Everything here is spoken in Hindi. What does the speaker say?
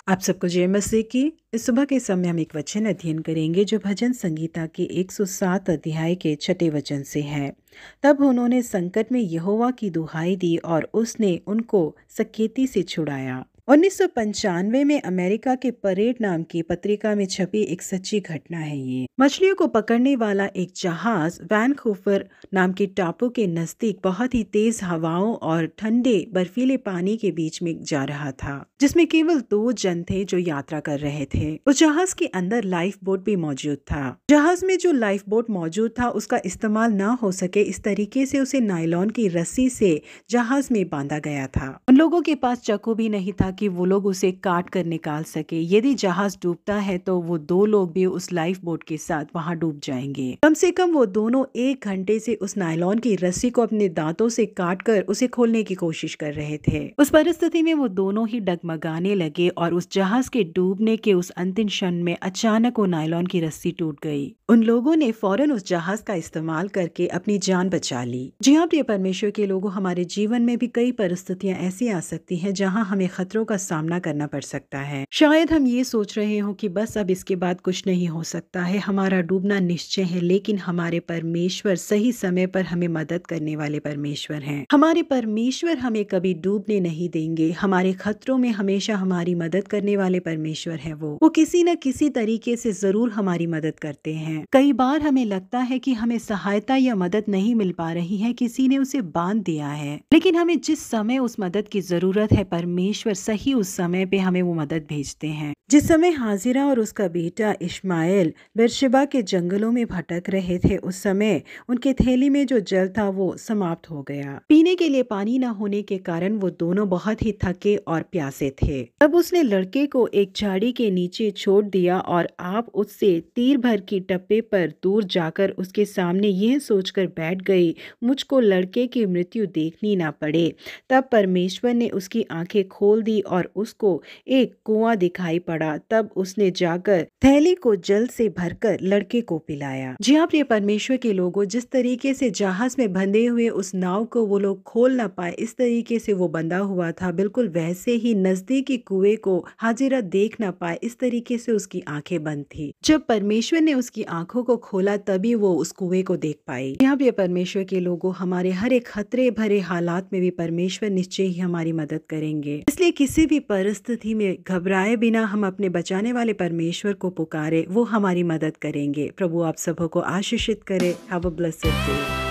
आप सबको जय मसीह की। इस सुबह के समय हम एक वचन अध्ययन करेंगे जो भजन संगीता के 107 अध्याय के 6 वचन से है। तब उन्होंने संकट में यहोवा की दुहाई दी और उसने उनको सकेती से छुड़ाया। 1995 में अमेरिका के परेड नाम की पत्रिका में छपी एक सच्ची घटना है। ये मछलियों को पकड़ने वाला एक जहाज वैनकूवर नाम के टापू के नजदीक बहुत ही तेज हवाओं और ठंडे बर्फीले पानी के बीच में जा रहा था, जिसमें केवल 2 जन थे जो यात्रा कर रहे थे। उस जहाज के अंदर लाइफ बोट भी मौजूद था। जहाज में जो लाइफ बोट मौजूद था उसका इस्तेमाल न हो सके इस तरीके से उसे नायलॉन की रस्सी से जहाज में बांधा गया था। उन लोगों के पास चाकू भी नहीं था कि वो लोग उसे काट कर निकाल सके। यदि जहाज डूबता है तो वो 2 लोग भी उस लाइफ बोट के साथ वहां डूब जाएंगे। कम से कम वो दोनों 1 घंटे से उस नायलॉन की रस्सी को अपने दांतों से काट कर उसे खोलने की कोशिश कर रहे थे। उस परिस्थिति में वो दोनों ही डगमगाने लगे और उस जहाज के डूबने के उस अंतिम क्षण में अचानक वो नायलॉन की रस्सी टूट गई। उन लोगों ने फौरन उस जहाज का इस्तेमाल करके अपनी जान बचा ली। जी हाँ प्रिय परमेश्वर के लोगों, हमारे जीवन में भी कई परिस्थितियां ऐसी आ सकती हैं जहां हमें खतरों का सामना करना पड़ सकता है। शायद हम ये सोच रहे हो कि बस अब इसके बाद कुछ नहीं हो सकता है, हमारा डूबना निश्चय है, लेकिन हमारे परमेश्वर सही समय पर हमें मदद करने वाले परमेश्वर हैं। हमारे परमेश्वर हमें कभी डूबने नहीं देंगे। हमारे खतरों में हमेशा हमारी मदद करने वाले परमेश्वर है। वो किसी न किसी तरीके से जरूर हमारी मदद करते हैं। कई बार हमें लगता है कि हमें सहायता या मदद नहीं मिल पा रही है, किसी ने उसे बांध दिया है, लेकिन हमें जिस समय उस मदद की जरूरत है परमेश्वर सही उस समय पे हमें वो मदद भेजते हैं। जिस समय हाजिरा और उसका बेटा इश्माएल बेरशेबा के जंगलों में भटक रहे थे, उस समय उनके थैली में जो जल था वो समाप्त हो गया। पीने के लिए पानी न होने के कारण वो दोनों बहुत ही थके और प्यासे थे। तब उसने लड़के को एक झाड़ी के नीचे छोड़ दिया और आप उससे तीर भर की टप्पे पर दूर जाकर उसके सामने यह सोचकर बैठ गई, मुझको लड़के की मृत्यु देखनी ना पड़े। तब परमेश्वर ने उसकी आंखें खोल दी और उसको एक कुआं दिखाई पड़ा। तब उसने जाकर थैली को जल से भरकर लड़के को पिलाया। जी हाँ प्रिय परमेश्वर के लोगों, जिस तरीके से जहाज में बंधे हुए उस नाव को वो लोग खोल ना पाए, इस तरीके से वो बंधा हुआ था, बिल्कुल वैसे ही नजदीकी कुएं को हाजिरा देख ना पाए, इस तरीके से उसकी आंखें बंद थी। जब परमेश्वर ने उसकी आंखों को खोला तभी वो उस कुएं को देख पाई। यहाँ प्रिय परमेश्वर के लोगों, हमारे हर एक खतरे भरे हालात में भी परमेश्वर निश्चय ही हमारी मदद करेंगे। इसलिए किसी भी परिस्थिति में घबराए बिना हम अपने बचाने वाले परमेश्वर को पुकारे, वो हमारी मदद करेंगे। प्रभु आप सबों को आशीषित करे। Have a blessed day.